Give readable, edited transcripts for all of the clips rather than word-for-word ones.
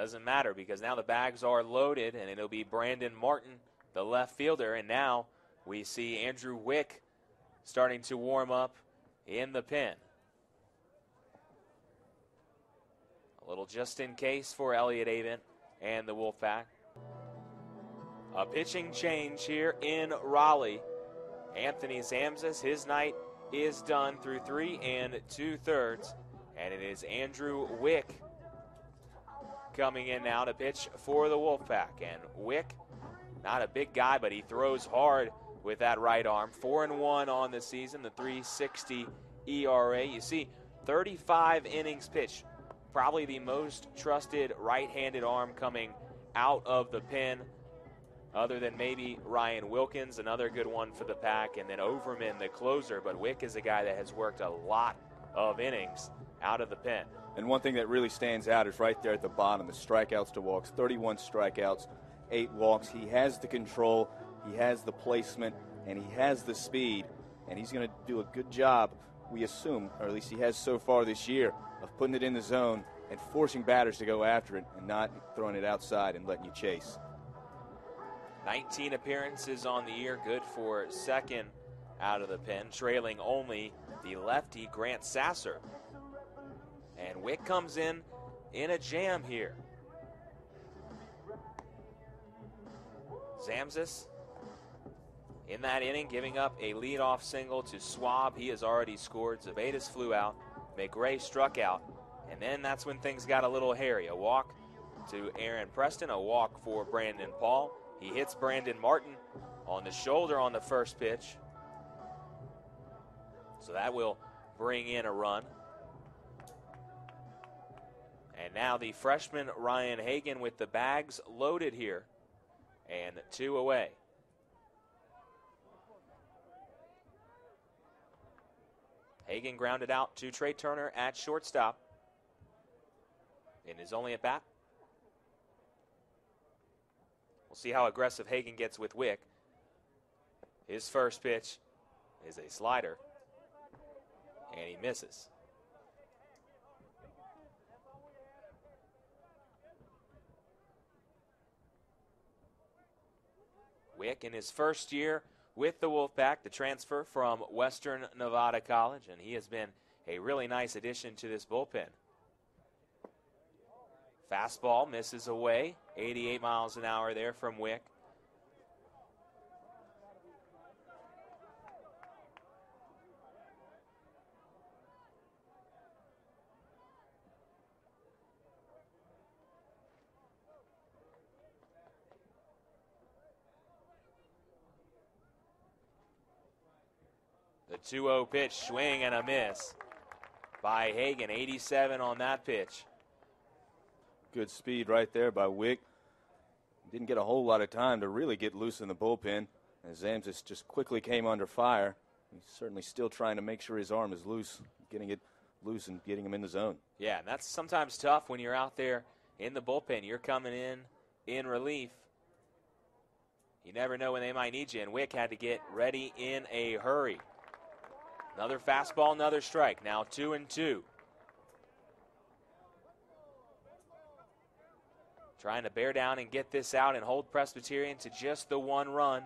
Doesn't matter because now the bags are loaded, and it'll be Brandon Martin, the left fielder. And now we see Andrew Wick starting to warm up in the pen. A little just in case for Elliott Avent and the Wolfpack. A pitching change here in Raleigh. Anthony Zamzis, his night is done through 3 2/3, and it is Andrew Wick coming in now to pitch for the Wolfpack. And Wick, not a big guy, but he throws hard with that right arm. 4-1 on the season, the 3.60 ERA. You see, 35 innings pitched. Probably the most trusted right-handed arm coming out of the pen, other than maybe Ryan Wilkins, another good one for the Pack, and then Overman, the closer. But Wick is a guy that has worked a lot of innings out of the pen. And one thing that really stands out is right there at the bottom, the strikeouts to walks, 31 strikeouts, 8 walks. He has the control, he has the placement, and he has the speed, and he's going to do a good job, we assume, or at least he has so far this year, of putting it in the zone and forcing batters to go after it and not throwing it outside and letting you chase. 19 appearances on the year, good for second out of the pen, trailing only the lefty Grant Sasser. And Wick comes in a jam here. Zamzis in that inning giving up a leadoff single to Swab. He has already scored. Zavedas flew out. McRae struck out. And then that's when things got a little hairy. A walk to Aaron Preston, a walk for Brandon Paul. He hits Brandon Martin on the shoulder on the first pitch. So that will bring in a run. And now the freshman Ryan Hagan with the bags loaded here. And 2 away. Hagan grounded out to Trey Turner at shortstop in his only at bat. We'll see how aggressive Hagan gets with Wick. His first pitch is a slider, and he misses. Wick in his first year with the Wolfpack, the transfer from Western Nevada College, and he has been a really nice addition to this bullpen. Fastball misses away, 88 miles an hour there from Wick. The 2-0 pitch, swing and a miss by Hagan. 87 on that pitch. Good speed right there by Wick. Didn't get a whole lot of time to really get loose in the bullpen, as Zamzis just quickly came under fire. He's certainly still trying to make sure his arm is loose, getting it loose and getting him in the zone. Yeah, and that's sometimes tough when you're out there in the bullpen. You're coming in relief. You never know when they might need you, and Wick had to get ready in a hurry. Another fastball, another strike. Now 2-2. Trying to bear down and get this out and hold Presbyterian to just the 1 run.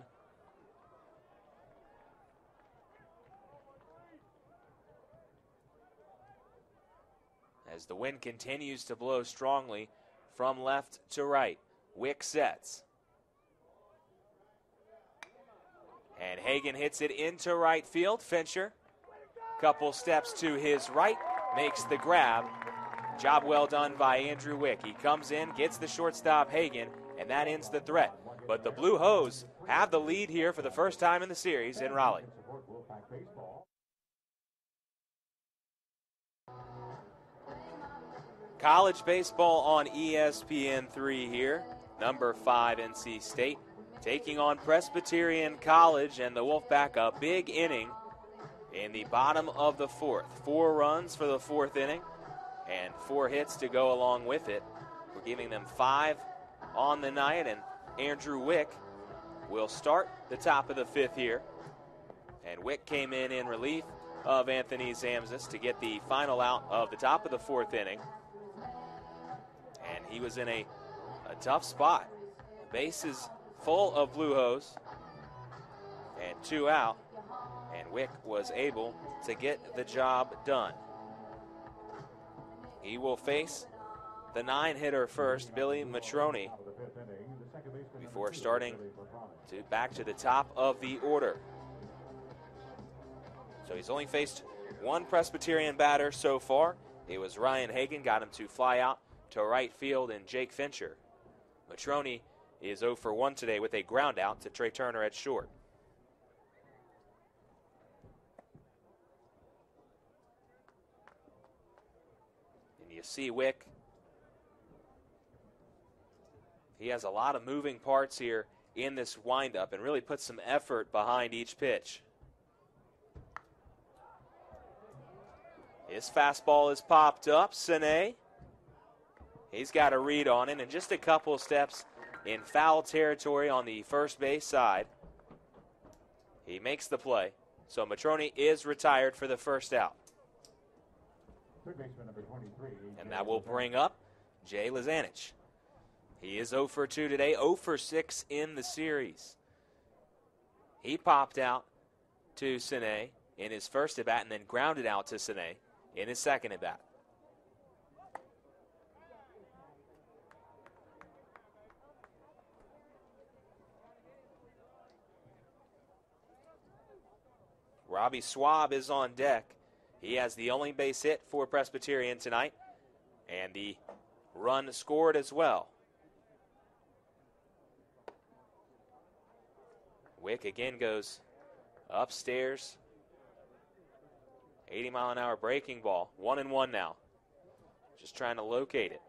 As the wind continues to blow strongly from left to right, Wick sets. And Hagan hits it into right field. Fincher, couple steps to his right, makes the grab. Job well done by Andrew Wick. He comes in, gets the shortstop Hagan, and that ends the threat. But the Blue Hose have the lead here for the first time in the series in Raleigh. College baseball on ESPN3 here. Number 5 NC State taking on Presbyterian College, and the Wolfpack a big inning in the bottom of the 4th. 4 runs for the 4th inning and 4 hits to go along with it. We're giving them 5 on the night, and Andrew Wick will start the top of the 5th here. And Wick came in relief of Anthony Zamzis to get the final out of the top of the 4th inning. And he was in a tough spot. The base is full of Blue Hose, and 2 out, and Wick was able to get the job done. He will face the 9-hitter first, Billy Matroni, before starting back to the top of the order. So he's only faced one Presbyterian batter so far. It was Ryan Hagan, got him to fly out to right field, and Jake Fincher. Matroni is 0 for 1 today with a ground out to Trey Turner at short. And you see Wick. He has a lot of moving parts here in this windup and really puts some effort behind each pitch. His fastball is popped up. Sine, he's got a read on it, and just a couple of steps in foul territory on the first base side. He makes the play. So Matroni is retired for the first out. And that will bring up Jay Lazanich. He is 0 for 2 today, 0 for 6 in the series. He popped out to Sine in his first at-bat and then grounded out to Sine in his second at-bat. Robbie Schwab is on deck. He has the only base hit for Presbyterian tonight, and the run scored as well. Wick again goes upstairs. 80-mile-an-hour breaking ball. 1-1 now. Just trying to locate it.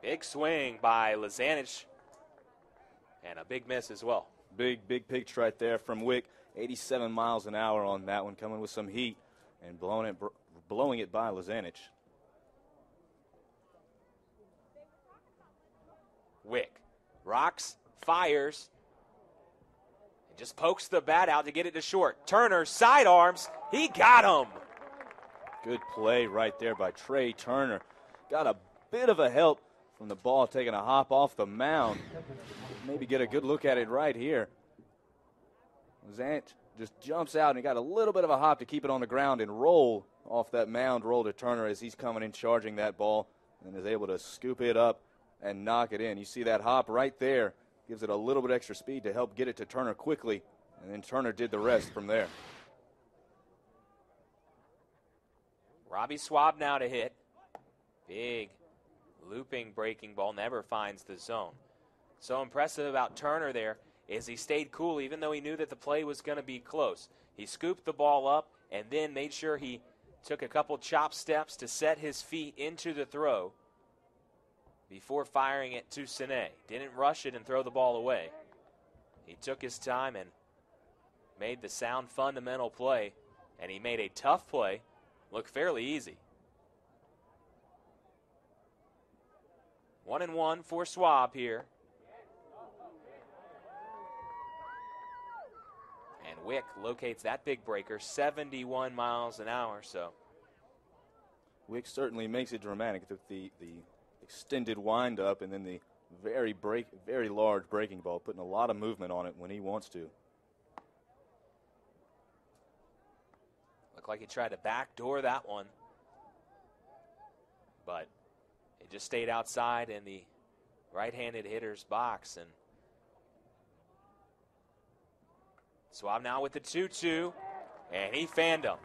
Big swing by Lazanich. And a big miss as well. Big pitch right there from Wick. 87 miles an hour on that one, coming with some heat and blowing it by Lazanich. Wick rocks, fires, and just pokes the bat out to get it to short. Turner sidearms. He got him. Good play right there by Trey Turner. Got a bit of a help from the ball taking a hop off the mound. Maybe get a good look at it right here. Lazanich just jumps out and got a little bit of a hop to keep it on the ground and roll off that mound, roll to Turner as he's coming in charging that ball and is able to scoop it up and knock it in. You see that hop right there, gives it a little bit extra speed to help get it to Turner quickly, and then Turner did the rest from there. Robbie Schwab now to hit. Big looping breaking ball, never finds the zone. So impressive about Turner there is he stayed cool even though he knew that the play was going to be close. He scooped the ball up and then made sure he took a couple chop steps to set his feet into the throw before firing it to Sine. Didn't rush it and throw the ball away. He took his time and made the sound fundamental play, and he made a tough play look fairly easy. 1-1 for Schwab here. And Wick locates that big breaker, 71 miles an hour. So Wick certainly makes it dramatic with the extended windup and then the very large breaking ball, putting a lot of movement on it when he wants to. Looked like he tried to backdoor that one, but it just stayed outside in the right-handed hitter's box. And Schwab now with the 2-2, and he fanned him.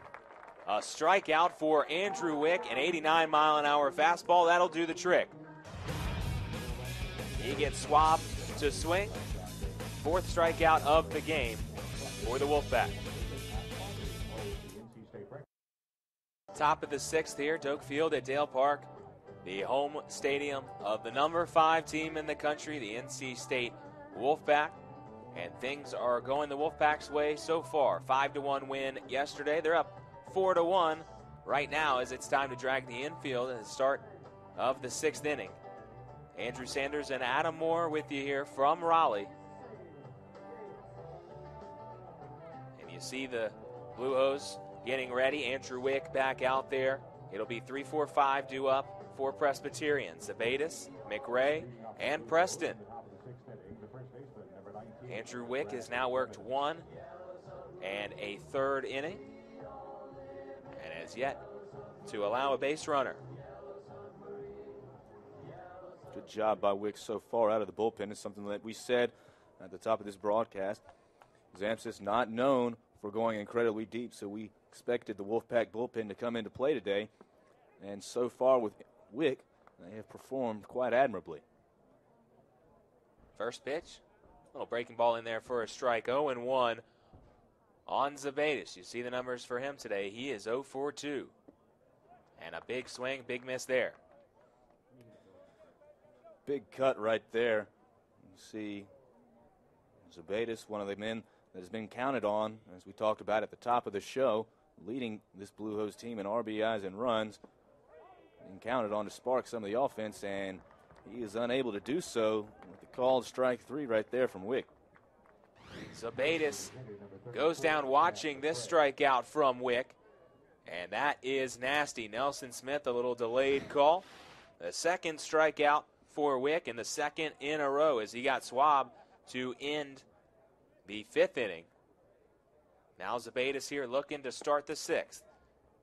A strikeout for Andrew Wick, an 89-mile-an-hour fastball. That'll do the trick. He gets Schwab to swing. Fourth strikeout of the game for the Wolfpack. Top of the sixth here, Doak Field at Dale Park, the home stadium of the number 5 team in the country, the NC State Wolfpack. And things are going the Wolfpack's way so far. 5-1 win yesterday. They're up 4-1 right now as it's time to drag the infield at the start of the 6th inning. Andrew Sanders and Adam Moore with you here from Raleigh. And you see the Blue Hose getting ready. Andrew Wick back out there. It'll be 3-4-5 due up for Presbyterian. Zabetis, McRae, and Preston. Andrew Wick has now worked 1 1/3 inning and has yet to allow a base runner. Good job by Wick so far out of the bullpen. It's something that we said at the top of this broadcast. Zamsis not known for going incredibly deep, so we expected the Wolfpack bullpen to come into play today. And so far with Wick, they have performed quite admirably. First pitch, little breaking ball in there for a strike. 0-1 on Zabetis. You see the numbers for him today. He is 0 for 2. And a big swing, big miss there. Big cut right there. You see Zabetis, one of the men that has been counted on, as we talked about at the top of the show, leading this Blue Hose team in RBIs and runs, and counted on to spark some of the offense, and he is unable to do so with the called strike 3 right there from Wick. Zabetis goes down watching this strikeout from Wick, and that is nasty. Nelson Smith, a little delayed call. The second strikeout for Wick, and the second in a row as he got swabbed to end the 5th inning. Now Zabetis here looking to start the 6th.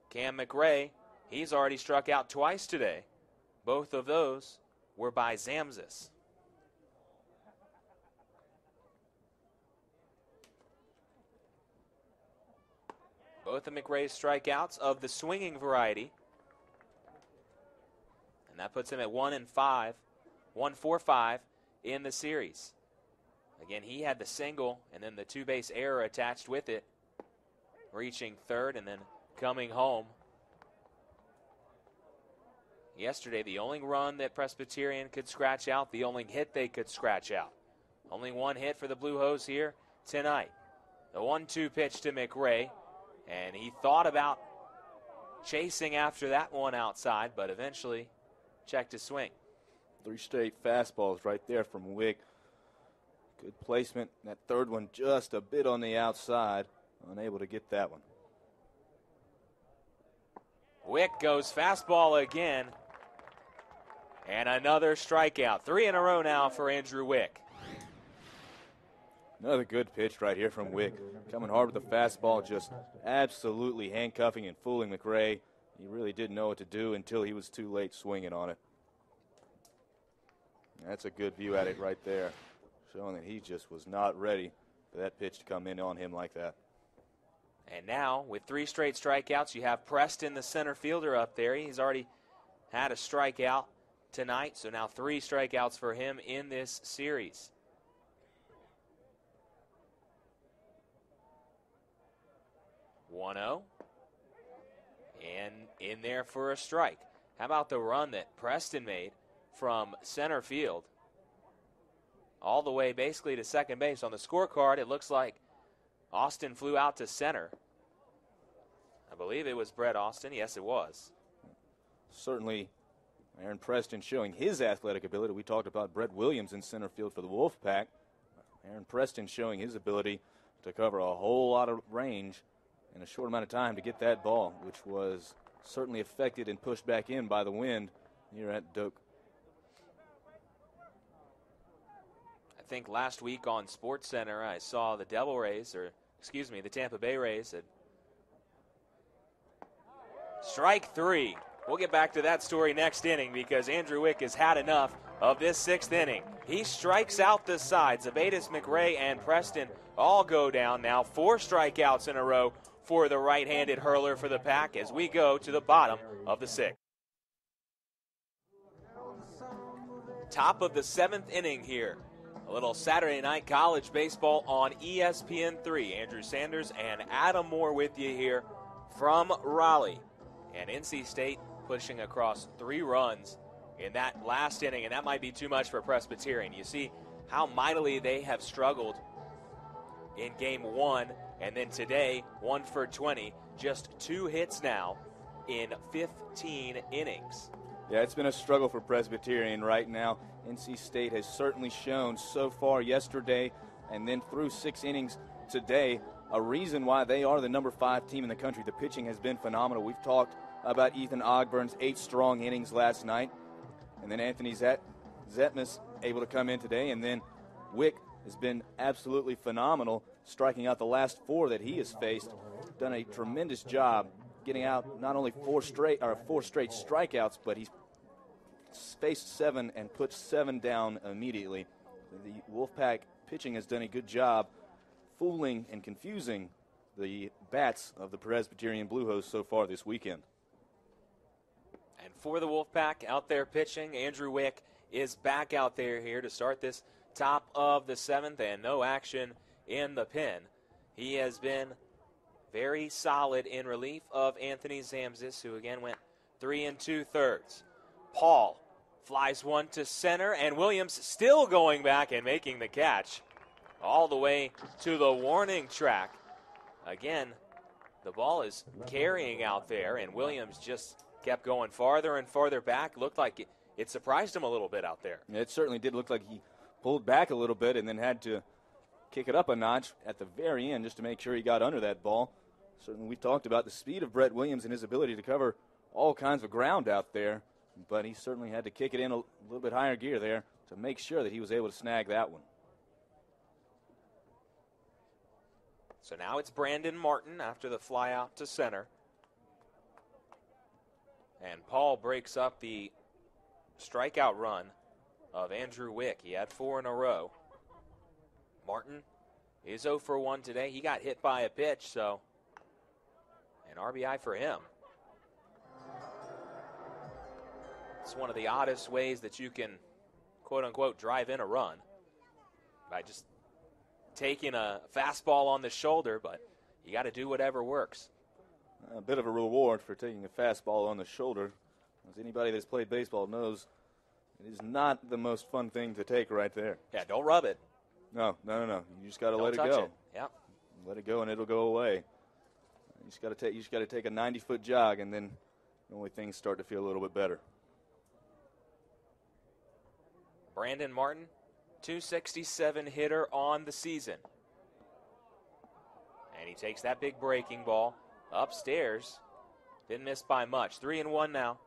Cam McRae, he's already struck out twice today. Both of those were by Zamsis. Both of McRae's strikeouts of the swinging variety. And that puts him at 1-5, 1-4-5 in the series. Again, he had the single and then the 2-base error attached with it, reaching 3rd and then coming home. Yesterday, the only run that Presbyterian could scratch out, the only hit they could scratch out. Only one hit for the Blue Hose here tonight. The 1-2 pitch to McRae, and he thought about chasing after that one outside, but eventually checked his swing. 3 straight fastballs right there from Wick. Good placement. That 3rd one just a bit on the outside. Unable to get that one. Wick goes fastball again. And another strikeout. 3 in a row now for Andrew Wick. Another good pitch right here from Wick. Coming hard with the fastball, just absolutely handcuffing and fooling McRae. He really didn't know what to do until he was too late swinging on it. That's a good view at it right there, showing that he just was not ready for that pitch to come in on him like that. And now, with 3 straight strikeouts, you have Preston, the center fielder, up there. He's already had a strikeout tonight, so now 3 strikeouts for him in this series. (1-0) and in there for a strike. How about the run that Preston made from center field all the way basically to second base? On the scorecard, it looks like Austin flew out to center. I believe it was Brett Austin. Yes, it was. Certainly, Aaron Preston showing his athletic ability. We talked about Brett Williams in center field for the Wolfpack. Aaron Preston showing his ability to cover a whole lot of range in a short amount of time to get that ball, which was certainly affected and pushed back in by the wind here at Doak. I think last week on SportsCenter I saw the the Tampa Bay Rays had strike 3. We'll get back to that story next inning because Andrew Wick has had enough of this 6th inning. He strikes out the side. Zabetis, McRae, and Preston all go down now. 4 strikeouts in a row for the right-handed hurler for the Pack as we go to the bottom of the 6th. Top of the 7th inning here. A little Saturday night college baseball on ESPN3. Andrew Sanders and Adam Moore with you here from Raleigh. And NC State pushing across 3 runs in that last inning, and that might be too much for Presbyterian. You see how mightily they have struggled in game 1, and then today, 1 for 20. Just 2 hits now in 15 innings. Yeah, it's been a struggle for Presbyterian right now. NC State has certainly shown so far yesterday and then through 6 innings today a reason why they are the number 5 team in the country. The pitching has been phenomenal. We've talked about Ethan Ogburn's 8 strong innings last night. And then Anthony Zetmus able to come in today. And then Wick has been absolutely phenomenal, striking out the last 4 that he has faced. Done a tremendous job getting out not only 4 straight strikeouts, but he's faced 7 and put 7 down immediately. The Wolfpack pitching has done a good job fooling and confusing the bats of the Presbyterian Blue Hose so far this weekend. And for the Wolfpack out there pitching, Andrew Wick is back out there here to start this top of the 7th, and no action in the pen. He has been very solid in relief of Anthony Zamzis, who again went 3 2/3. Paul flies one to center, and Williams still going back and making the catch all the way to the warning track. Again, the ball is carrying out there, and Williams just kept going farther and farther back. Looked like it surprised him a little bit out there. It certainly did look like he pulled back a little bit and then had to kick it up a notch at the very end just to make sure he got under that ball. Certainly we talked about the speed of Brett Williams and his ability to cover all kinds of ground out there, but he certainly had to kick it in a little bit higher gear there to make sure that he was able to snag that one. So now it's Brandon Martin after the fly out to center. And Paul breaks up the strikeout run of Andrew Wick. He had 4 in a row. Martin is 0 for 1 today. He got hit by a pitch, so an RBI for him. It's one of the oddest ways that you can, quote-unquote, drive in a run, by just taking a fastball on the shoulder, but you got to do whatever works. A bit of a reward for taking a fastball on the shoulder. As anybody that's played baseball knows, it is not the most fun thing to take right there. Yeah, don't rub it. No. You just got to let it touch go. It. Yeah. Let it go and it'll go away. You just got to take a 90-foot jog, and then the only things start to feel a little bit better. Brandon Martin, 267 hitter on the season. And he takes that big breaking ball upstairs. Didn't miss by much. 3-1 now.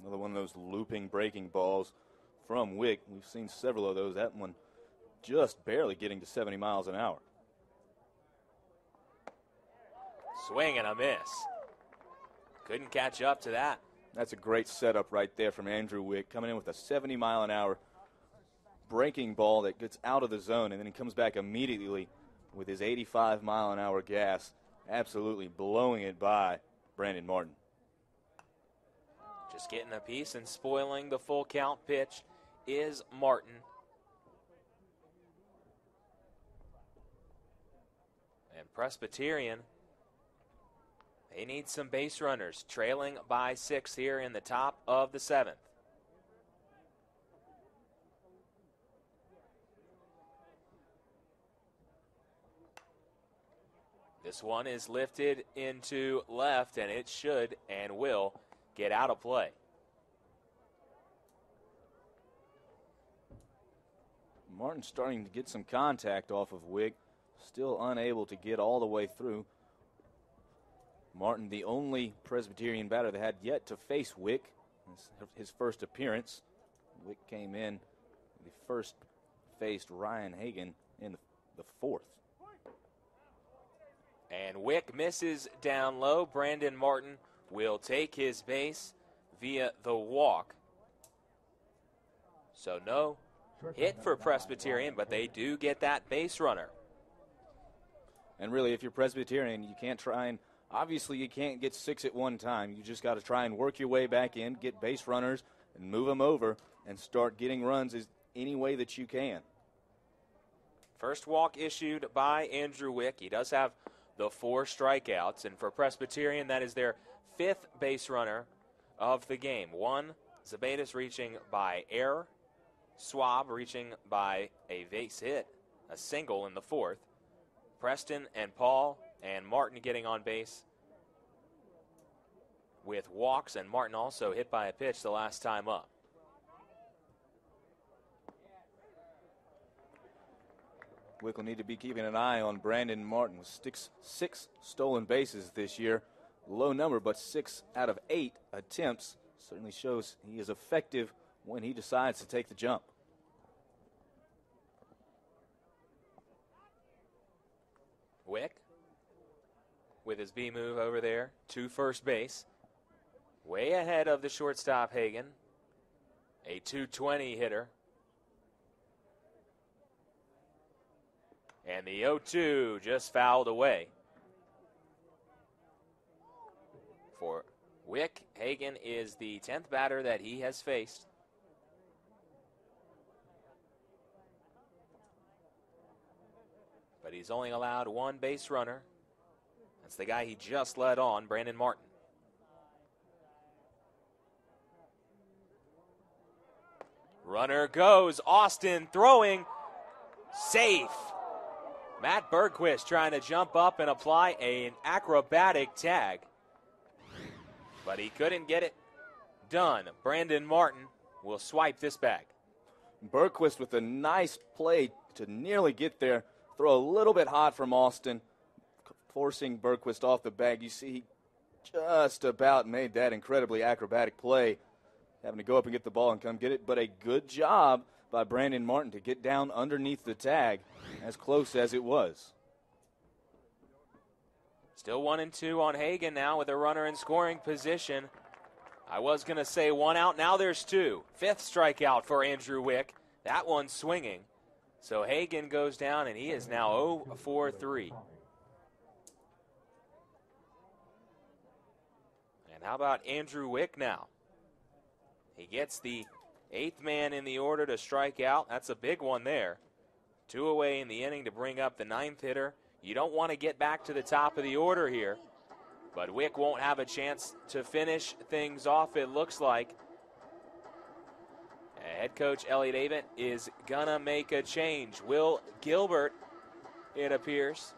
Another one of those looping breaking balls from Wick. We've seen several of those. That one just barely getting to 70 miles an hour. Swing and a miss. Couldn't catch up to that. That's a great setup right there from Andrew Wick, coming in with a 70-mile-an-hour breaking ball that gets out of the zone, and then he comes back immediately with his 85-mile-an-hour gas, absolutely blowing it by Brandon Martin. Just getting a piece and spoiling the full count pitch is Martin. And Presbyterian, they need some base runners, trailing by 6 here in the top of the 7th. This one is lifted into left, and it should and will get out of play. Martin starting to get some contact off of Wick, still unable to get all the way through. Martin, the only Presbyterian batter that had yet to face Wick, his first appearance. Wick came in, the first faced Ryan Hagan in the 4th. And Wick misses down low. Brandon Martin will take his base via the walk. So no hit for Presbyterian, but they do get that base runner. And really, if you're Presbyterian, you can't try and, obviously you can't get 6 at one time. You just got to try and work your way back in, get base runners, and move them over, and start getting runs any way that you can. First walk issued by Andrew Wick. He does have the 4 strikeouts, and for Presbyterian, that is their 5th base runner of the game. 1, Zabetis reaching by error. Swab reaching by a base hit, a single in the 4th. Preston and Paul and Martin getting on base with walks, and Martin also hit by a pitch the last time up. Wick will need to be keeping an eye on Brandon Martin with six stolen bases this year. Low number, but 6 out of 8 attempts. Certainly shows he is effective when he decides to take the jump. Wick with his B move over there to first base. Way ahead of the shortstop Hagan. A 220 hitter. And the 0-2 just fouled away. For Wick, Hagan is the 10th batter that he has faced. But he's only allowed one base runner. That's the guy he just led on, Brandon Martin. Runner goes. Austin throwing. Safe. Matt Bergquist trying to jump up and apply an acrobatic tag. But he couldn't get it done. Brandon Martin will swipe this bag. Bergquist with a nice play to nearly get there. Throw a little bit hot from Austin, forcing Bergquist off the bag. You see he just about made that incredibly acrobatic play, having to go up and get the ball and come get it. But a good job by Brandon Martin to get down underneath the tag, as close as it was. Still 1-2 on Hagan now with a runner in scoring position. I was going to say 1 out. Now there's 2. 5th strikeout for Andrew Wick. That one swinging. So Hagan goes down, and he is now 0 for 3. And how about Andrew Wick now? He gets the 8th man in the order to strike out. That's a big one there. 2 away in the inning to bring up the 9th hitter. You don't want to get back to the top of the order here, but Wick won't have a chance to finish things off, it looks like. Head coach Elliot Avent is going to make a change. Will Gilbert, it appears,